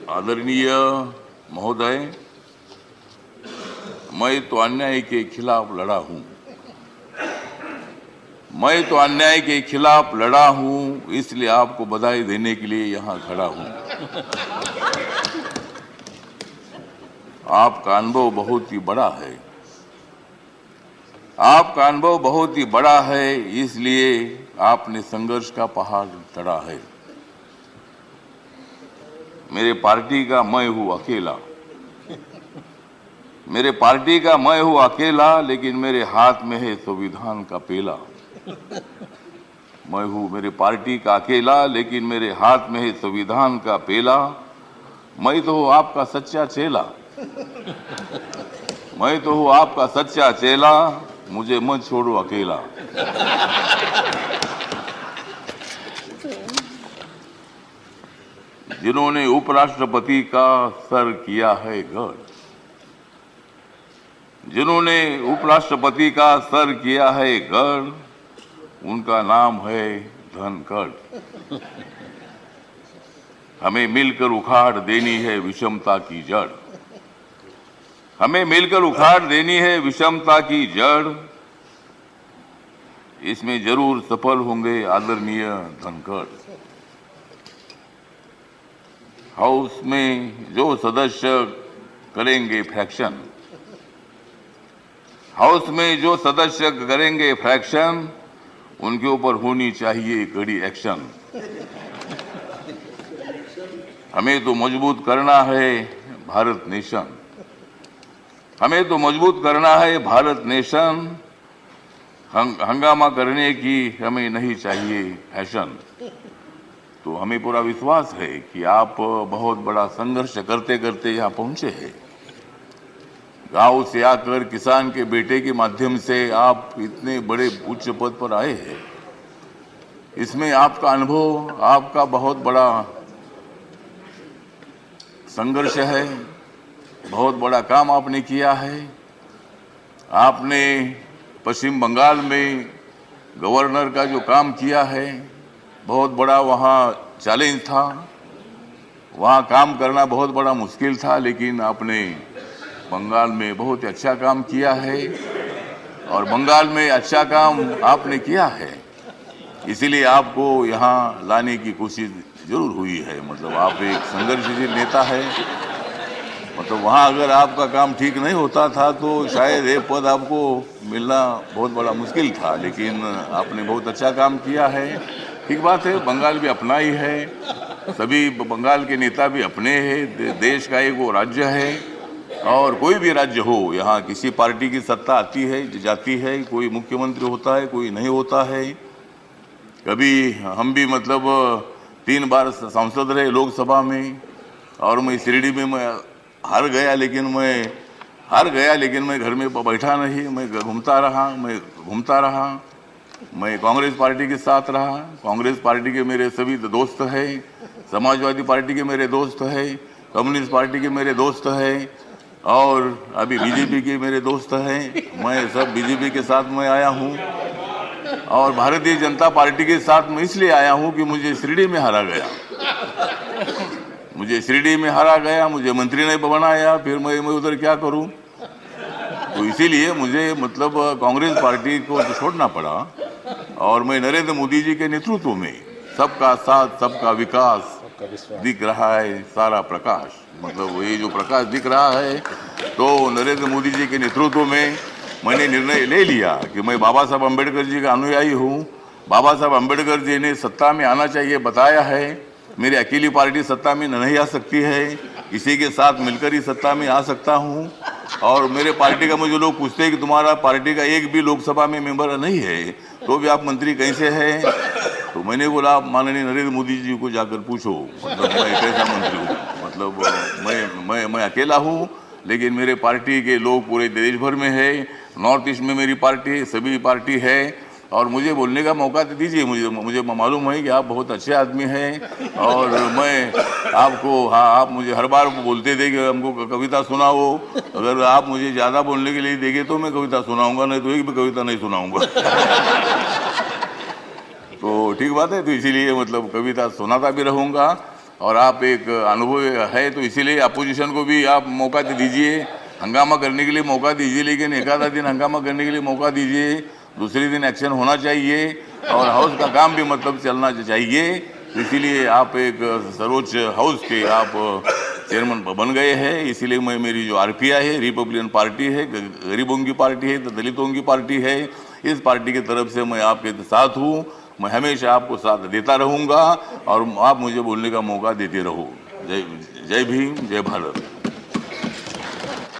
आदरणीय महोदय, मैं तो अन्याय के खिलाफ लड़ा हूं। मैं तो अन्याय के खिलाफ लड़ा हूं, इसलिए आपको बधाई देने के लिए यहां खड़ा हूं। आपका अनुभव बहुत ही बड़ा है। आपका अनुभव बहुत ही बड़ा है, इसलिए आपने संघर्ष का पहाड़ चढ़ा है। मेरे पार्टी का मैं हूं अकेला। मेरे पार्टी का मैं हूं अकेला, लेकिन मेरे हाथ में है संविधान का पेला। मैं हूं मेरे पार्टी का अकेला, लेकिन मेरे हाथ में है संविधान का पेला। मैं तो हूं आपका सच्चा चेला। मैं तो हूं आपका सच्चा चेला, मुझे मत छोड़ो अकेला। जिन्होंने उपराष्ट्रपति का सर किया है गढ़, जिन्होंने उपराष्ट्रपति का सर किया है गढ़, उनका नाम है धनखड़। हमें मिलकर उखाड़ देनी है विषमता की जड़। हमें मिलकर उखाड़ देनी है विषमता की जड़। इसमें जरूर सफल होंगे आदरणीय धनखड़। हाउस में जो सदस्य करेंगे फ्रैक्शन, हाउस में जो सदस्य करेंगे फ्रैक्शन, उनके ऊपर होनी चाहिए कड़ी एक्शन। हमें तो मजबूत करना है भारत नेशन। हमें तो मजबूत करना है भारत नेशन। हंगामा करने की हमें नहीं चाहिए फैशन। तो हमें पूरा विश्वास है कि आप बहुत बड़ा संघर्ष करते करते यहाँ पहुंचे हैं। गांव से आकर किसान के बेटे के माध्यम से आप इतने बड़े उच्च पद पर आए हैं। इसमें आपका अनुभव, आपका बहुत बड़ा संघर्ष है। बहुत बड़ा काम आपने किया है। आपने पश्चिम बंगाल में गवर्नर का जो काम किया है, बहुत बड़ा वहाँ चैलेंज था। वहाँ काम करना बहुत बड़ा मुश्किल था, लेकिन आपने बंगाल में बहुत अच्छा काम किया है। और बंगाल में अच्छा काम आपने किया है, इसीलिए आपको यहाँ लाने की कोशिश जरूर हुई है। मतलब आप एक संघर्षशील नेता है। मतलब वहाँ अगर आपका काम ठीक नहीं होता था तो शायद ये पद आपको मिलना बहुत बड़ा मुश्किल था, लेकिन आपने बहुत अच्छा काम किया है। ठीक बात है, बंगाल भी अपना ही है। सभी बंगाल के नेता भी अपने हैं। देश का एक वो राज्य है, और कोई भी राज्य हो, यहाँ किसी पार्टी की सत्ता आती है जाती है। कोई मुख्यमंत्री होता है, कोई नहीं होता है। कभी हम भी मतलब 3 बार सांसद रहे लोकसभा में, और मैं शिरडी में मैं हार गया, लेकिन मैं घर में बैठा नहीं। मैं घूमता रहा। मैं कांग्रेस पार्टी के साथ रहा। कांग्रेस पार्टी के मेरे सभी दोस्त हैं। समाजवादी पार्टी के मेरे दोस्त हैं। कम्युनिस्ट पार्टी के मेरे दोस्त हैं, और अभी बीजेपी के मेरे दोस्त हैं। मैं सब बीजेपी के साथ में आया हूँ, और भारतीय जनता पार्टी के साथ मैं इसलिए आया हूँ कि मुझे शिरडी में हारा गया। मुझे मंत्री ने बनाया, फिर मैं उधर क्या करूं। तो इसीलिए मुझे मतलब कांग्रेस पार्टी को तो छोड़ना पड़ा, और मैं नरेंद्र मोदी जी के नेतृत्व में सबका साथ सबका विकास दिख रहा है सारा प्रकाश। मतलब ये जो प्रकाश दिख रहा है, तो नरेंद्र मोदी जी के नेतृत्व में मैंने निर्णय ले लिया कि मैं बाबा साहब अम्बेडकर जी का अनुयायी हूँ। बाबा साहब अम्बेडकर जी ने सत्ता में आना चाहिए बताया है। मेरी अकेली पार्टी सत्ता में नहीं आ सकती है, किसी के साथ मिलकर ही सत्ता में आ सकता हूँ। और मेरे पार्टी का मुझे लोग पूछते हैं कि तुम्हारा पार्टी का एक भी लोकसभा में मेंबर नहीं है, तो भी आप मंत्री कैसे हैं। तो मैंने बोला, आप माननीय नरेंद्र मोदी जी को जाकर पूछो, मतलब मैं कैसा मंत्री हूँ। मतलब मैं अकेला हूँ, लेकिन मेरे पार्टी के लोग पूरे देश भर में है। नॉर्थ ईस्ट में मेरी पार्टी सभी पार्टी है, और मुझे बोलने का मौका दे दीजिए। मुझे मालूम है कि आप बहुत अच्छे आदमी हैं, और मैं आपको, हाँ, आप मुझे हर बार बोलते थे कि हमको कविता सुनाओ। अगर आप मुझे ज़्यादा बोलने के लिए देंगे तो मैं कविता सुनाऊंगा, नहीं तो एक भी कविता नहीं सुनाऊंगा। तो ठीक बात है, तो इसीलिए मतलब कविता सुनाता भी रहूँगा। और आप एक अनुभव है, तो इसीलिए अपोजिशन को भी आप मौका दीजिए, हंगामा करने के लिए मौका दीजिए, लेकिन एक आधा दिन हंगामा करने के लिए मौका दीजिए, दूसरे दिन एक्शन होना चाहिए और हाउस का काम भी मतलब चलना चाहिए। इसीलिए आप एक सर्वोच्च हाउस के आप चेयरमैन बन गए हैं। इसीलिए मैं, मेरी जो आरपीआई है, रिपब्लिकन पार्टी है, गरीबों की पार्टी है, दलितों की पार्टी है, इस पार्टी की तरफ से मैं आपके साथ हूँ। मैं हमेशा आपको साथ देता रहूँगा और आप मुझे बोलने का मौका देते रहो। जय जय भीम, जय भारत।